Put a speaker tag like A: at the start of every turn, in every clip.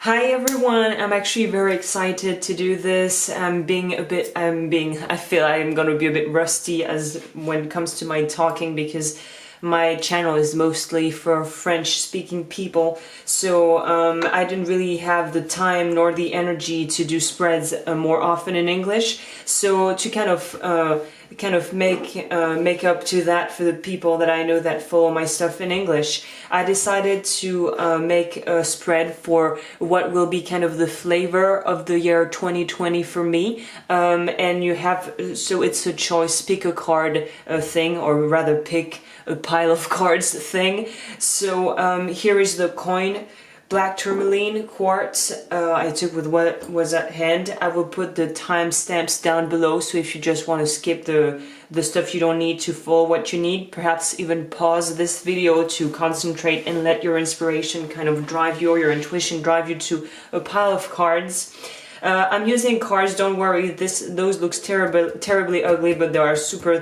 A: Hi everyone, I'm actually very excited to do this. I feel I'm gonna be a bit rusty as when it comes to my talking because my channel is mostly for French-speaking people, so I didn't really have the time nor the energy to do spreads more often in English. So to kind of make up to that for the people that I know that follow my stuff in English, I decided to make a spread for what will be kind of the flavor of the year 2020 for me. And you have, so it's a choice, pick a card thing, or rather pick a pile of cards thing. So here is the coin. Black Tourmaline, Quartz, I took with what was at hand. I will put the timestamps down below, so if you just want to skip the stuff you don't need to follow what you need, perhaps even pause this video to concentrate and let your inspiration kind of drive you, or your intuition drive you to a pile of cards. I'm using cards, don't worry, those looks terribly ugly, but they are super,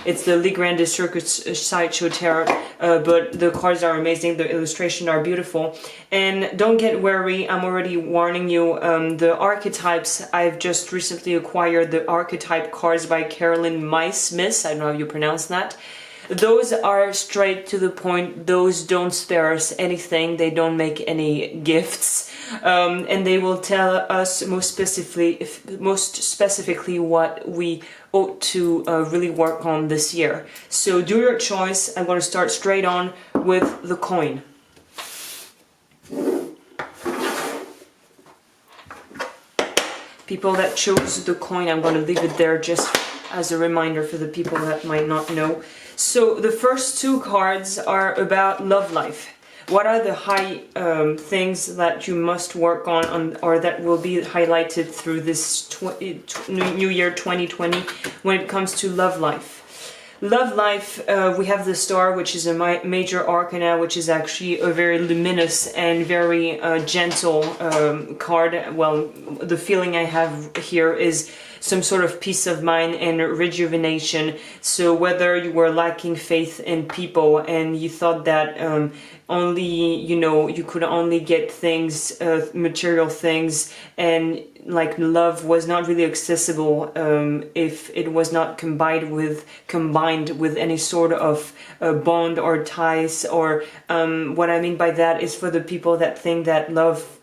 A: it's the Le Grande Circus Sideshow Tarot, but the cards are amazing, the illustrations are beautiful. And don't get worried, I'm already warning you, the archetypes, I've just recently acquired the archetype cards by Caroline Smith, I don't know how you pronounce that. Those are straight to the point, those don't spare us anything, they don't make any gifts, and they will tell us most specifically what we ought to really work on this year. So do your choice. I'm going to start straight on with the coin. People that chose the coin, I'm going to leave it there just as a reminder for the people that might not know. So the first two cards are about love life. What are the high things that you must work on, or that will be highlighted through this New Year 2020 when it comes to love life? Love life, we have the Star, which is a major arcana, which is actually a very luminous and very gentle card. Well, the feeling I have here is some sort of peace of mind and rejuvenation. So whether you were lacking faith in people and you thought that you could only get things, material things, and like love was not really accessible if it was not combined with any sort of bond or ties, or what I mean by that is for the people that think that love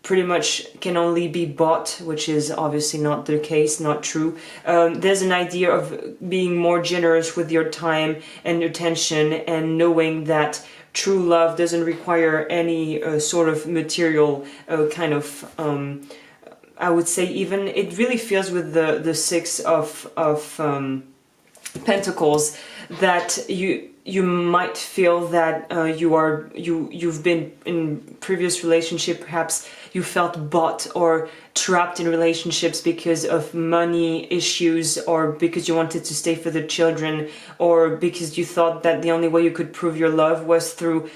A: pretty much can only be bought, which is obviously not the case, not true. There's an idea of being more generous with your time and attention, and knowing that true love doesn't require any sort of material kind of I would say, even it really feels with the Six of Pentacles that you might feel that you've been in previous relationship, perhaps you felt bought or trapped in relationships because of money issues, or because you wanted to stay for the children, or because you thought that the only way you could prove your love was through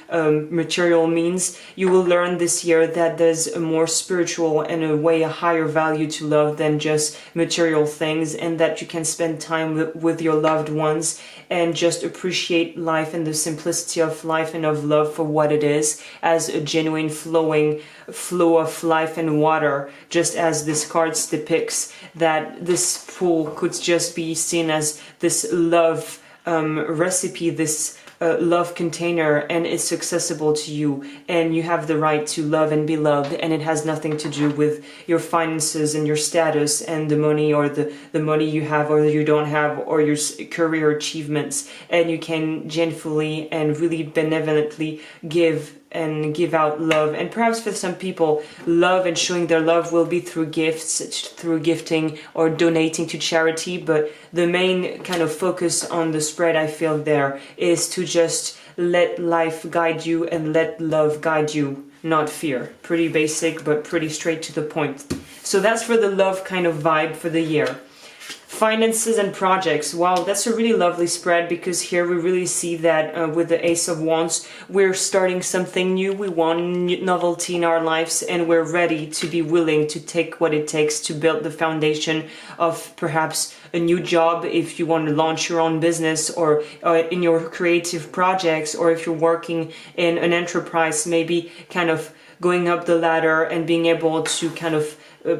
A: material means. You will learn this year that there's a more spiritual and a higher value to love than just material things, and that you can spend time with your loved ones and just appreciate life and the simplicity of life and of love for what it is, as a genuine flowing flow of life and water, just as this card depicts, that this pool could just be seen as this love recipe, this love container, and it's accessible to you, and you have the right to love and be loved, and it has nothing to do with your finances and your status and the money, or the money you have or you don't have, or your career achievements. And you can gently and really benevolently give out love. And perhaps for some people, love and showing their love will be through gifts, through gifting or donating to charity, but the main kind of focus on the spread I feel there is to just let life guide you and let love guide you, not fear. Pretty basic, but pretty straight to the point. So that's for the love kind of vibe for the year. Finances and projects. Wow, that's a really lovely spread, because here we really see that with the Ace of Wands, we're starting something new. We want novelty in our lives, and we're ready to be willing to take what it takes to build the foundation of perhaps a new job if you want to launch your own business, or in your creative projects, or if you're working in an enterprise, maybe kind of going up the ladder and being able to kind of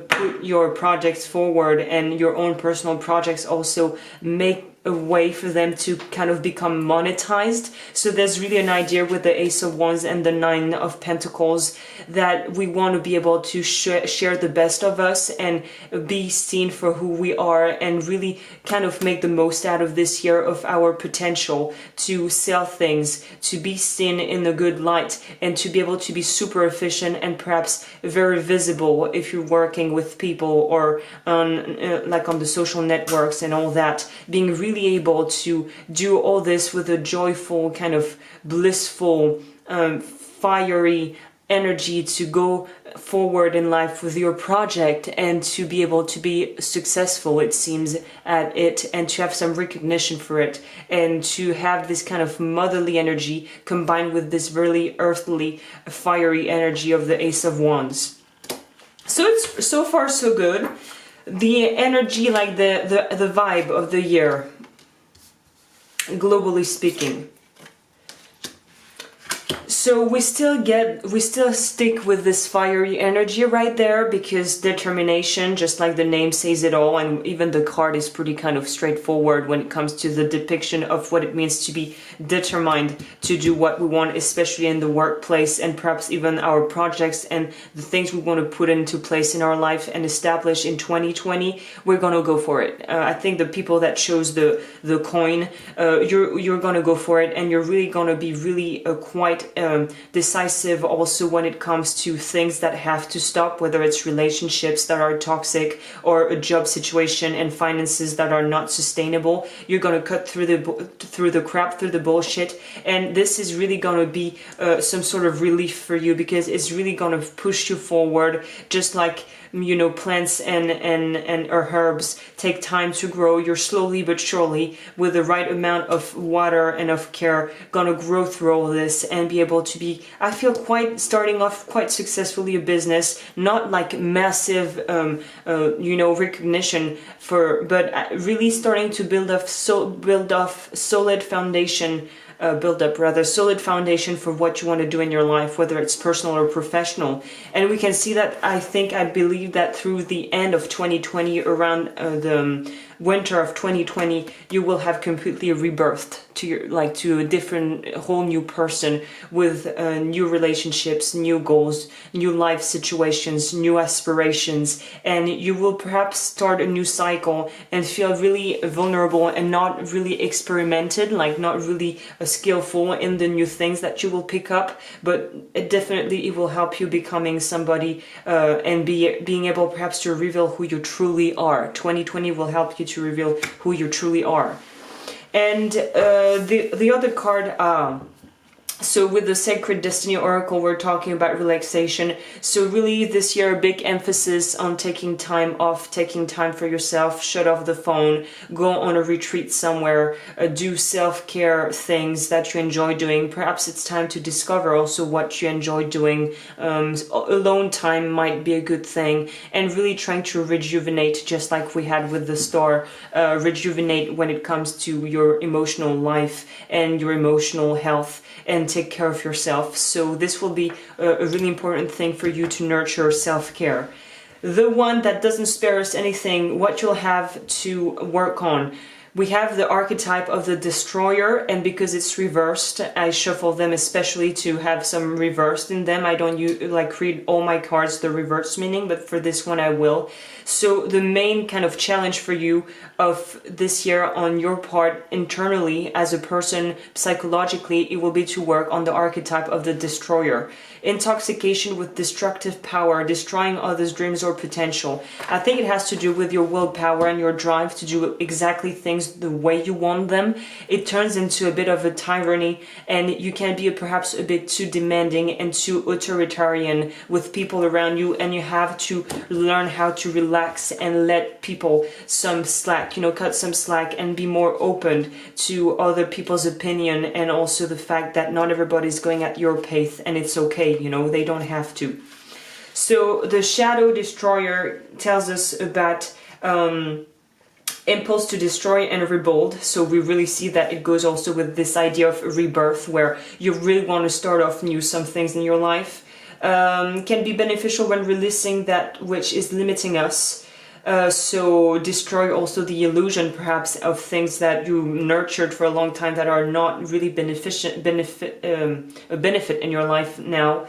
A: put your projects forward, and your own personal projects also make a way for them to kind of become monetized. So there's really an idea with the Ace of Wands and the Nine of Pentacles that we want to be able to share the best of us and be seen for who we are, and really kind of make the most out of this year of our potential to sell things, to be seen in a good light, and to be able to be super efficient and perhaps very visible if you're working with people or on like on the social networks and all that. Being really able to do all this with a joyful, kind of blissful, fiery energy to go forward in life with your project, and to be able to be successful, it seems, at it, and to have some recognition for it, and to have this kind of motherly energy combined with this really earthly, fiery energy of the Ace of Wands. So it's so far so good. The energy, like the vibe of the year, globally speaking. So we still stick with this fiery energy right there, because determination, just like the name says it all, and even the card is pretty kind of straightforward when it comes to the depiction of what it means to be determined to do what we want, especially in the workplace, and perhaps even our projects and the things we want to put into place in our life and establish in 2020. We're gonna go for it. I think the people that chose the coin, you're gonna go for it, and you're really gonna be really quite decisive also when it comes to things that have to stop, whether it's relationships that are toxic or a job situation and finances that are not sustainable. You're going to cut through the crap, through the bullshit, and this is really going to be some sort of relief for you, because it's really going to push you forward, just like, you know, plants and herbs take time to grow. You're slowly but surely, with the right amount of water and of care, gonna grow through all this and be able to be, I feel, starting off quite successfully a business, not like massive you know, recognition but really starting to build up solid foundation solid foundation for what you want to do in your life, whether it's personal or professional. And we can see that, I believe that through the end of 2020, around the winter of 2020, you will have completely rebirthed to a different, whole new person, with new relationships, new goals, new life situations, new aspirations, and you will perhaps start a new cycle and feel really vulnerable and not really experimented, like not really skillful in the new things that you will pick up, but it will help you becoming somebody and being able perhaps to reveal who you truly are. 2020 will help you to reveal who you truly are. And the other card, so with the Sacred Destiny Oracle, we're talking about relaxation. So really this year, a big emphasis on taking time off, taking time for yourself, shut off the phone, go on a retreat somewhere, do self-care things that you enjoy doing. Perhaps it's time to discover also what you enjoy doing. Alone time might be a good thing, and really trying to rejuvenate, just like we had with the star, rejuvenate when it comes to your emotional life and your emotional health, and take care of yourself. So this will be a really important thing for you to nurture self-care. The one that doesn't spare us anything, what you'll have to work on. We have the archetype of the destroyer, and because it's reversed, I shuffle them especially to have some reversed in them. I don't read all my cards the reverse meaning, but for this one I will. So the main kind of challenge for you of this year on your part internally as a person, psychologically, it will be to work on the archetype of the destroyer. Intoxication with destructive power, destroying others' dreams or potential. I think it has to do with your willpower and your drive to do exactly things the way you want them. It turns into a bit of a tyranny, and you can be perhaps a bit too demanding and too authoritarian with people around you, and you have to learn how to relax and let people some slack, cut some slack, and be more open to other people's opinion, and also the fact that not everybody's going at your pace, and it's okay, they don't have to. So the Shadow Destroyer tells us about impulse to destroy and rebuild. So we really see that it goes also with this idea of rebirth, where you really want to start off new some things in your life. can be beneficial when releasing that which is limiting us. So destroy also the illusion perhaps of things that you nurtured for a long time that are not really a benefit in your life now.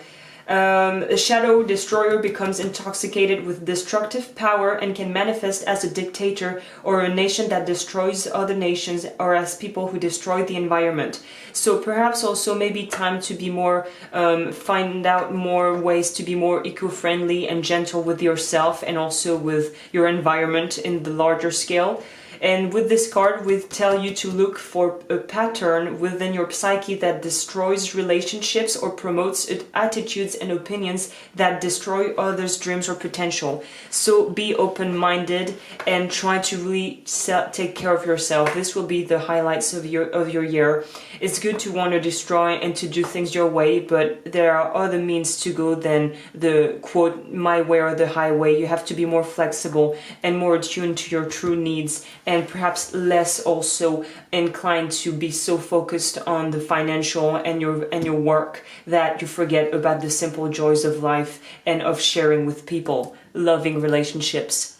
A: A shadow destroyer becomes intoxicated with destructive power and can manifest as a dictator or a nation that destroys other nations, or as people who destroy the environment. So perhaps also maybe time to be more, find out more ways to be more eco-friendly and gentle with yourself and also with your environment in the larger scale. And with this card, we tell you to look for a pattern within your psyche that destroys relationships or promotes attitudes and opinions that destroy others' dreams or potential. So be open-minded and try to really take care of yourself. This will be the highlights of your year. It's good to want to destroy and to do things your way, but there are other means to go than the quote, my way or the highway. You have to be more flexible and more attuned to your true needs, and perhaps less also inclined to be so focused on the financial and your work that you forget about the simple joys of life and of sharing with people, loving relationships.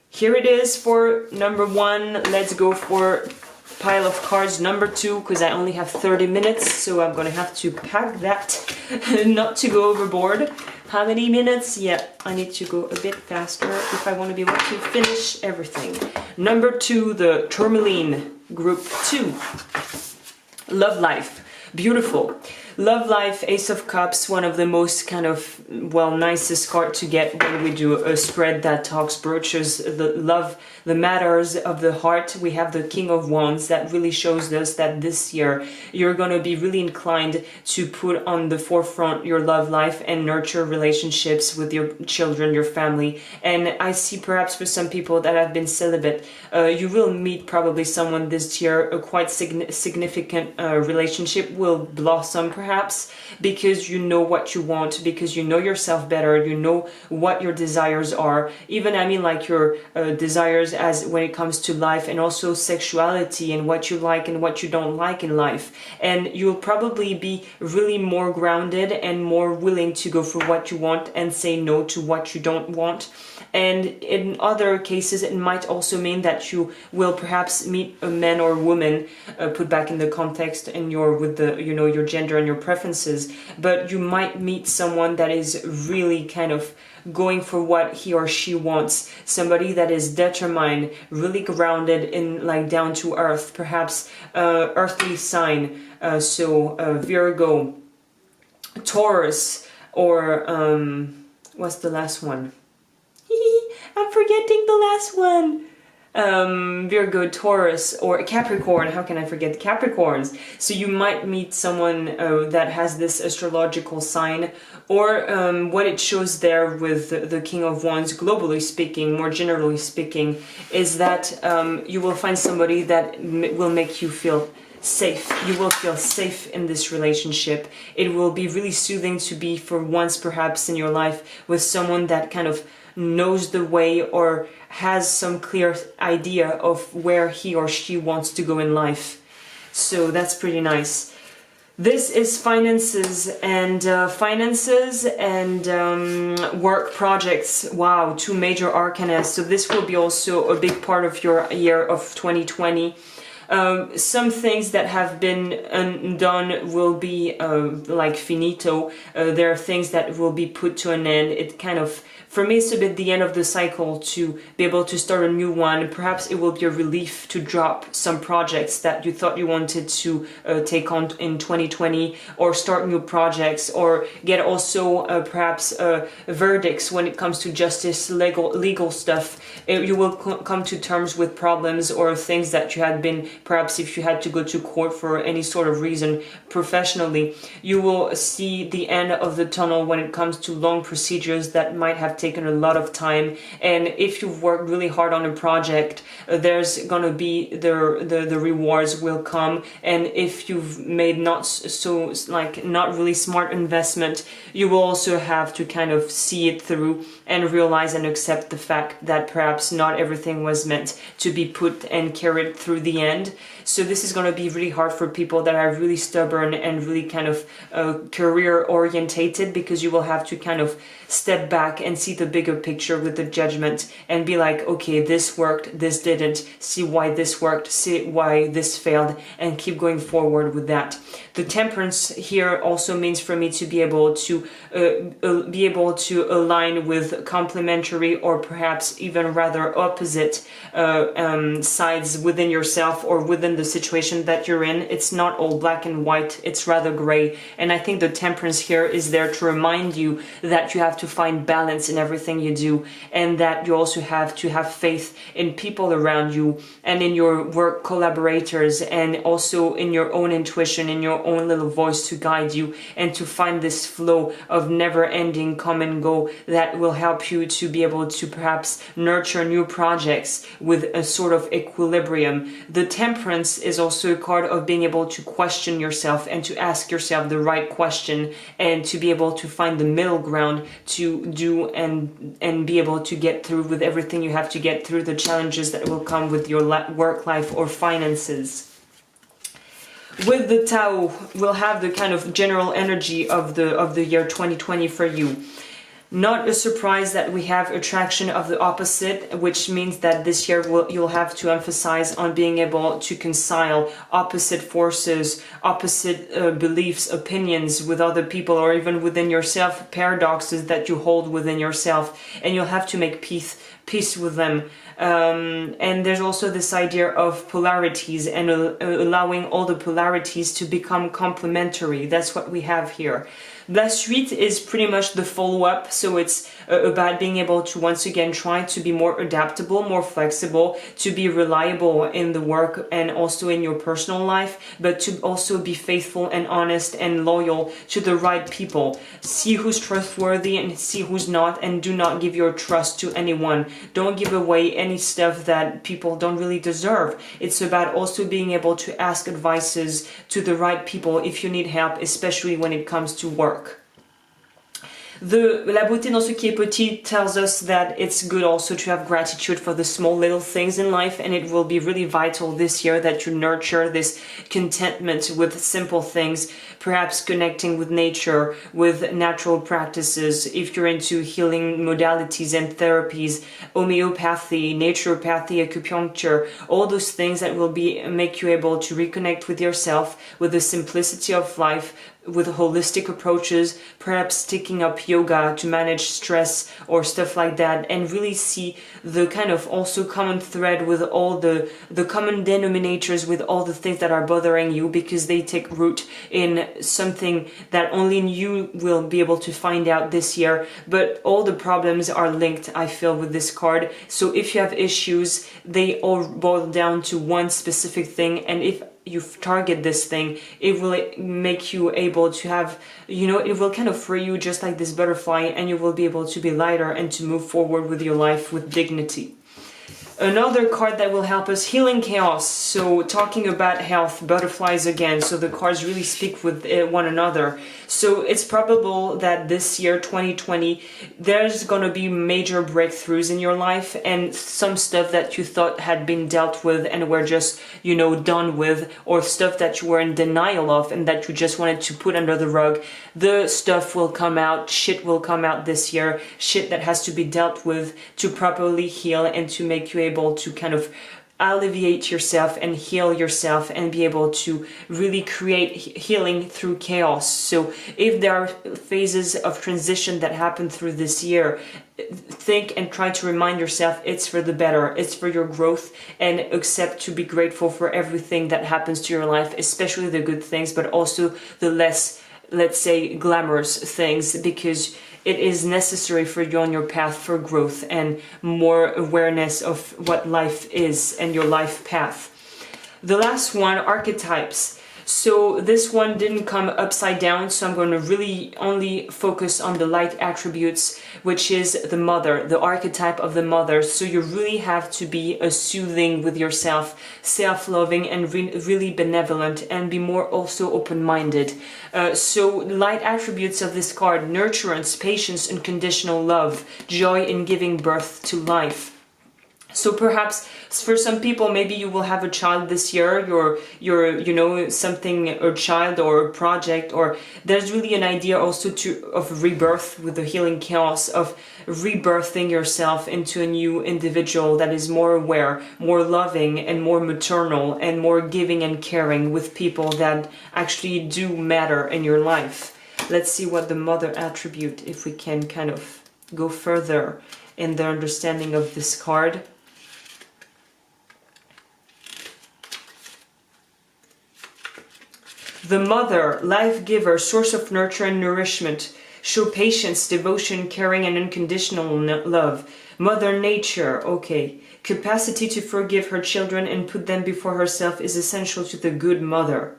A: Here it is for number 1. Let's go for pile of cards number 2, because I only have 30 minutes, so I'm gonna have to pack that not to go overboard. How many minutes? Yeah, I need to go a bit faster if I want to be able to finish everything. Number 2, the Tourmaline group 2. Love life. Beautiful. Love life, Ace of Cups, one of the most kind of, well, nicest card to get when we do a spread that talks broaches the love, the matters of the heart. We have the King of Wands that really shows us that this year you're going to be really inclined to put on the forefront your love life and nurture relationships with your children, your family. And I see perhaps for some people that have been celibate, you will meet probably someone this year, a quite significant relationship will blossom perhaps, because you know what you want, because you know yourself better, you know what your desires are, even I mean like your desires as when it comes to life, and also sexuality and what you like and what you don't like in life. And you'll probably be really more grounded and more willing to go for what you want and say no to what you don't want. And in other cases it might also mean that you will perhaps meet a man or woman, put back in the context and with the, you know, your gender and your preferences, but you might meet someone that is really kind of going for what he or she wants, somebody that is determined, really grounded in like down to earth, perhaps earthly sign, so Virgo, Taurus, or what's the last one? I'm forgetting the last one. Virgo, Taurus, or Capricorn. How can I forget the Capricorns? So you might meet someone that has this astrological sign, or what it shows there with the King of Wands, globally speaking, more generally speaking, is that you will find somebody that will make you feel safe. You will feel safe in this relationship. It will be really soothing to be for once perhaps in your life with someone that kind of knows the way or has some clear idea of where he or she wants to go in life. So that's pretty nice. This is finances and work projects. Wow, 2 major arcana. So this will be also a big part of your year of 2020. Some things that have been undone will be like finito. There are things that will be put to an end. It kind of, for me, it's a bit the end of the cycle to be able to start a new one. Perhaps it will be a relief to drop some projects that you thought you wanted to take on in 2020, or start new projects, or get also perhaps verdicts when it comes to justice, legal stuff. You will come to terms with problems or things that you had been, perhaps if you had to go to court for any sort of reason professionally. You will see the end of the tunnel when it comes to long procedures that might have taken a lot of time. And if you've worked really hard on a project, there's gonna be the rewards will come. And if you've made not really smart investment, you will also have to kind of see it through and realize and accept the fact that perhaps not everything was meant to be put and carried through the end. end. So this is going to be really hard for people that are really stubborn and really kind of career orientated, because you will have to kind of step back and see the bigger picture with the judgment and be like, okay, this worked, this didn't, see why this worked, see why this failed, and keep going forward with that. The temperance here also means for me to be able to align with complementary or perhaps even rather opposite sides within yourself or within the situation that you're in. It's not all black and white, it's rather gray. And I think the temperance here is there to remind you that you have to find balance in everything you do, and that you also have to have faith in people around you and in your work collaborators, and also in your own intuition, in your own little voice to guide you, and to find this flow of never-ending come and go that will help you to be able to perhaps nurture new projects with a sort of equilibrium. The temperance is also a card of being able to question yourself and to ask yourself the right question, and to be able to find the middle ground to do and be able to get through with everything you have to get through, the challenges that will come with your work life or finances. With the Tao, we'll have the kind of general energy of the year 2020 for you. Not a surprise that we have attraction of the opposite, which means that this year you'll have to emphasize on being able to reconcile opposite forces, opposite beliefs, opinions with other people, or even within yourself, paradoxes that you hold within yourself, and you'll have to make peace with them. And there's also this idea of polarities and allowing all the polarities to become complementary. That's what we have here. La suite is pretty much the follow-up, so it's about being able to once again try to be more adaptable, more flexible, to be reliable in the work and also in your personal life, but to also be faithful and honest and loyal to the right people. See who's trustworthy and see who's not, and do not give your trust to anyone. Don't give away any stuff that people don't really deserve. It's about also being able to ask advices to the right people if you need help, especially when it comes to work. La beauté dans ce qui est petit tells us that it's good also to have gratitude for the small little things in life, and it will be really vital this year that you nurture this contentment with simple things, perhaps connecting with nature, with natural practices, if you're into healing modalities and therapies, homeopathy, naturopathy, acupuncture, all those things that will make you able to reconnect with yourself, with the simplicity of life, with holistic approaches, perhaps taking up yoga to manage stress or stuff like that, and really see the kind of also common thread with all the common denominators with all the things that are bothering you, because they take root in something that only you will be able to find out this year. But all the problems are linked, I feel, with this card. So if you have issues, they all boil down to one specific thing, and if you target this thing, it will make you able to have, it will kind of free you just like this butterfly, and you will be able to be lighter and to move forward with your life with dignity. Another card that will help us, healing chaos. So talking about health, butterflies again. So the cards really speak with one another. So it's probable that this year, 2020, there's going to be major breakthroughs in your life, and some stuff that you thought had been dealt with and were just, done with, or stuff that you were in denial of and that you just wanted to put under the rug. The stuff will come out, shit will come out this year, shit that has to be dealt with to properly heal and to make you able to kind of alleviate yourself and heal yourself and be able to really create healing through chaos. So if there are phases of transition that happen through this year, think and try to remind yourself it's for the better, it's for your growth, and accept to be grateful for everything that happens to your life, especially the good things, but also the less, let's say, glamorous things, because it is necessary for you on your path for growth and more awareness of what life is and your life path. The last one, archetypes. So this one didn't come upside down, so I'm going to really only focus on the light attributes, which is the mother, the archetype of the mother. So you really have to be soothing with yourself, self-loving, and really benevolent, and be more also open-minded. So light attributes of this card: nurturance, patience, unconditional love, joy in giving birth to life. So perhaps for some people, maybe you will have a child this year, you know, something, a child or a project, or there's really an idea also of rebirth with the healing chaos, of rebirthing yourself into a new individual that is more aware, more loving, and more maternal, and more giving and caring with people that actually do matter in your life. Let's see what the mother attribute, if we can kind of go further in the understanding of this card. The mother, life giver, source of nurture and nourishment. Show patience, devotion, caring, and unconditional love. Mother Nature, okay. Capacity to forgive her children and put them before herself is essential to the good mother.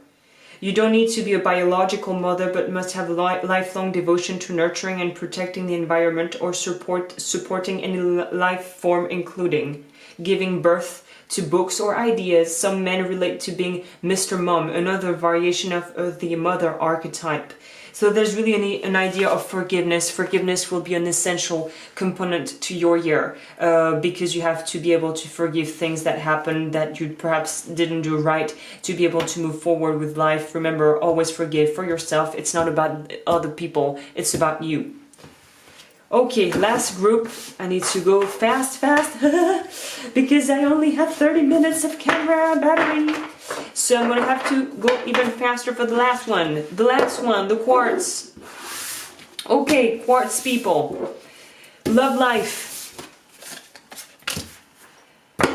A: You don't need to be a biological mother, but must have lifelong devotion to nurturing and protecting the environment, or supporting any life form, including giving birth to books or ideas. Some men relate to being Mr. Mom, another variation of the mother archetype. So there's really an idea of forgiveness. Forgiveness will be an essential component to your year, because you have to be able to forgive things that happened that you perhaps didn't do right, to be able to move forward with life. Remember, always forgive for yourself. It's not about other people, it's about you. Okay, last group. I need to go fast, because I only have 30 minutes of camera battery. So I'm gonna have to go even faster for the last one. The last one, the quartz. Okay, quartz people. Love life.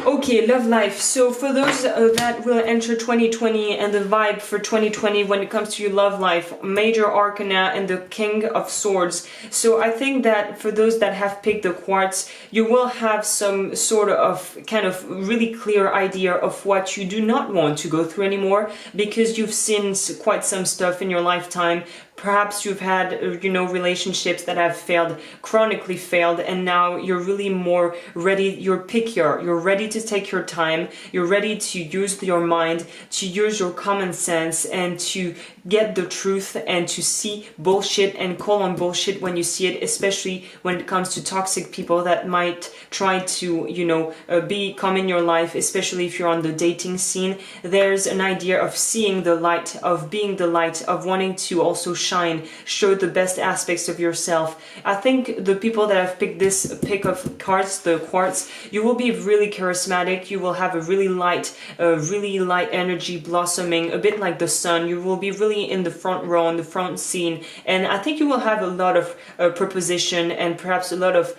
A: Okay, love life. So for those that will enter 2020 and the vibe for 2020 when it comes to your love life, major arcana and the King of Swords. So I think that for those that have picked the quartz, you will have some sort of kind of really clear idea of what you do not want to go through anymore, because you've seen quite some stuff in your lifetime. Perhaps you've had, you know, relationships that have failed, chronically failed, and now you're really more ready, you're pickier, you're ready to take your time, you're ready to use your mind, to use your common sense, and to get the truth, and to see bullshit and call on bullshit when you see it, especially when it comes to toxic people that might try to, you know, come in your life, especially if you're on the dating scene. There's an idea of seeing the light, of being the light, of wanting to also shine, show the best aspects of yourself. I think the people that have picked this pick of cards, the quartz, you will be really charismatic, you will have a really light energy blossoming, a bit like the sun. You will be really in the front row, on the front scene, and I think you will have a lot of proposition and perhaps a lot of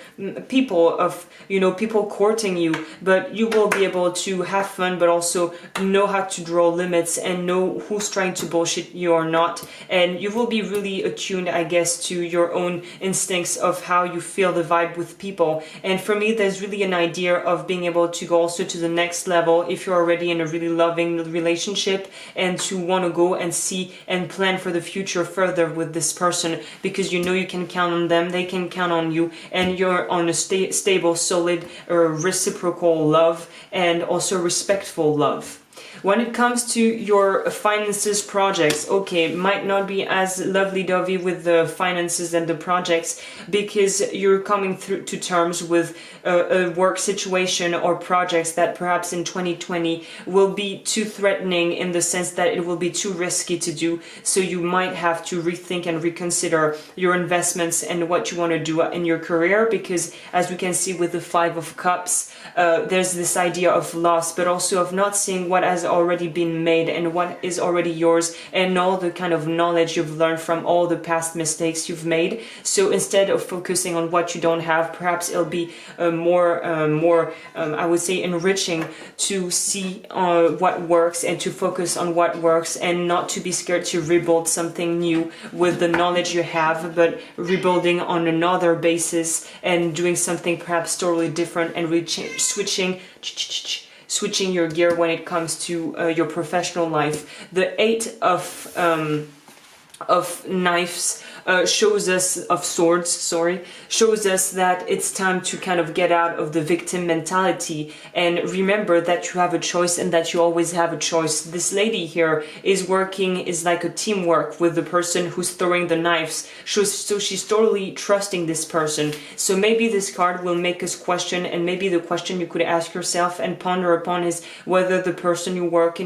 A: people, of, you know, people courting you, but you will be able to have fun, but also know how to draw limits and know who's trying to bullshit you or not. And you will be really attuned, I guess, to your own instincts of how you feel the vibe with people. And for me, there's really an idea of being able to go also to the next level if you're already in a really loving relationship, and to want to go and see and plan for the future further with this person, because you know you can count on them, they can count on you, and you're on a stable, solid, reciprocal love, and also respectful love. When it comes to your finances, projects, okay, might not be as lovely-dovey with the finances and the projects, because you're coming through to terms with a work situation or projects that perhaps in 2020 will be too threatening, in the sense that it will be too risky to do. So you might have to rethink and reconsider your investments and what you want to do in your career, because as we can see with the Five of Cups, there's this idea of loss, but also of not seeing what has already been made and what is already yours, and all the kind of knowledge you've learned from all the past mistakes you've made. So instead of focusing on what you don't have, perhaps it'll be more I would say enriching to see what works, and to focus on what works, and not to be scared to rebuild something new with the knowledge you have, but rebuilding on another basis and doing something perhaps totally different, and switching your gear when it comes to your professional life. The Eight of Knives shows us, of swords, shows us that it's time to kind of get out of the victim mentality and remember that you have a choice and that you always have a choice. This lady here is like a teamwork with the person who's throwing the knives. So she's totally trusting this person. So maybe this card will make us question, and maybe the question you could ask yourself and ponder upon is whether the person you work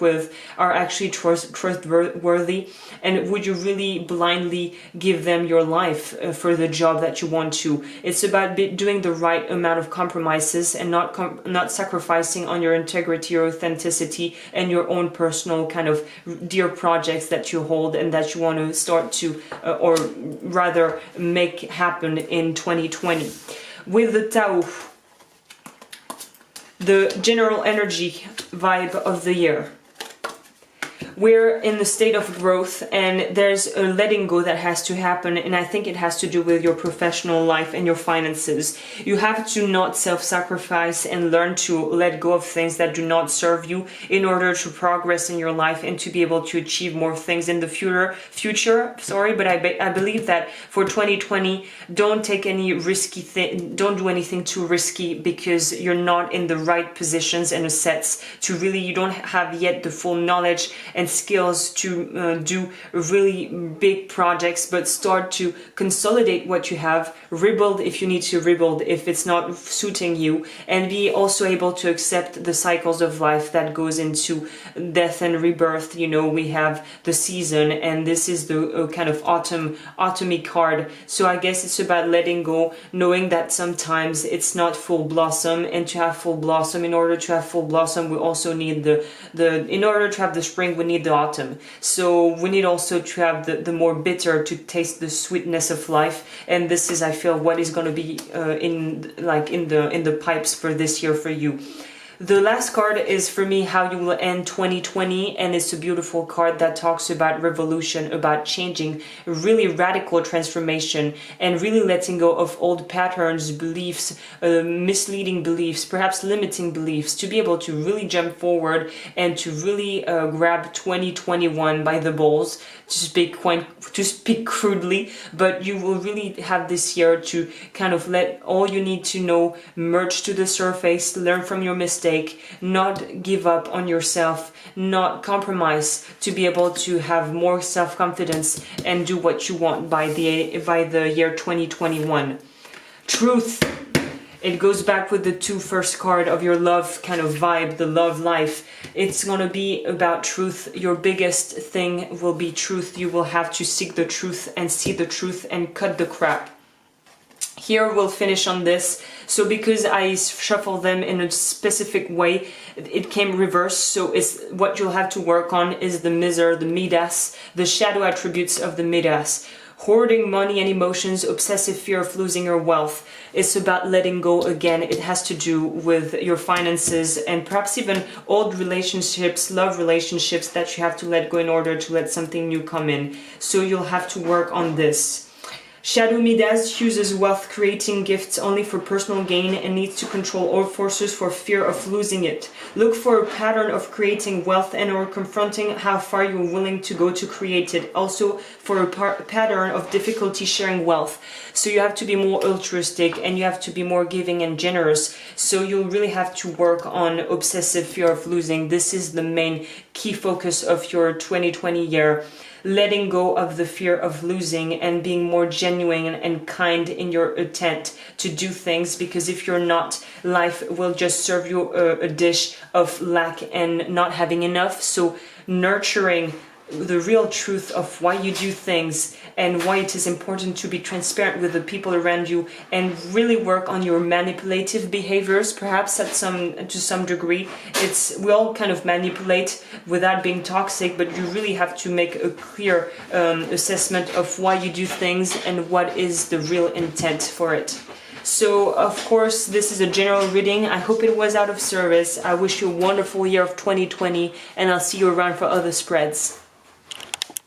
A: with are actually trustworthy, and would you really blindly give them your life for the job that you want to. It's about doing the right amount of compromises and not sacrificing on your integrity or authenticity and your own personal kind of dear projects that you hold and that you want to start to or rather make happen in 2020. With the Tao, the general energy vibe of the year. We're in the state of growth, and there's a letting go that has to happen, and I think it has to do with your professional life and your finances. You have to not self-sacrifice and learn to let go of things that do not serve you in order to progress in your life and to be able to achieve more things in the future. But I believe that for 2020, don't take any risky don't do anything too risky, because you're not in the right positions and assets to really, you don't have yet the full knowledge and skills to do really big projects, but start to consolidate what you have, rebuild if you need to rebuild if it's not suiting you, and be also able to accept the cycles of life that goes into death and rebirth. You know, we have the season, and this is the kind of autumny card. So I guess it's about letting go, knowing that sometimes it's not full blossom, and to have full blossom, in order to have full blossom, we also need in order to have the spring, we need the autumn. So we need also to have the more bitter to taste the sweetness of life, and this is, I feel, what is going to be in the pipes for this year for you. The last card is for me how you will end 2020, and it's a beautiful card that talks about revolution, about changing, really radical transformation, and really letting go of old patterns, beliefs, misleading beliefs, perhaps limiting beliefs, to be able to really jump forward and to really grab 2021 by the balls, to speak crudely, but you will really have this year to kind of let all you need to know merge to the surface, learn from your mistakes, not give up on yourself, not compromise, to be able to have more self-confidence and do what you want by the year 2021. Truth. It goes back with the two first card of your love kind of vibe, the love life. It's going to be about truth. Your biggest thing will be truth. You will have to seek the truth and see the truth and cut the crap. Here we'll finish on this. So because I shuffle them in a specific way, it came reversed. So it's what you'll have to work on is the Miser, the Midas, the shadow attributes of the Midas. Hoarding money and emotions, obsessive fear of losing your wealth. It's about letting go again. It has to do with your finances and perhaps even old relationships, love relationships that you have to let go in order to let something new come in. So you'll have to work on this. Shadow Midas uses wealth creating gifts only for personal gain and needs to control all forces for fear of losing it. Look for a pattern of creating wealth and or confronting how far you're willing to go to create it. Also for a pattern of difficulty sharing wealth. So you have to be more altruistic and you have to be more giving and generous. So you'll really have to work on obsessive fear of losing. This is the main key focus of your 2020 year. Letting go of the fear of losing and being more genuine and kind in your attempt to do things, because if you're not, life will just serve you a dish of lack and not having enough. So nurturing the real truth of why you do things and why it is important to be transparent with the people around you and really work on your manipulative behaviors, perhaps to some degree. We all kind of manipulate without being toxic, but you really have to make a clear assessment of why you do things and what is the real intent for it. So, of course, this is a general reading. I hope it was out of service. I wish you a wonderful year of 2020, and I'll see you around for other spreads.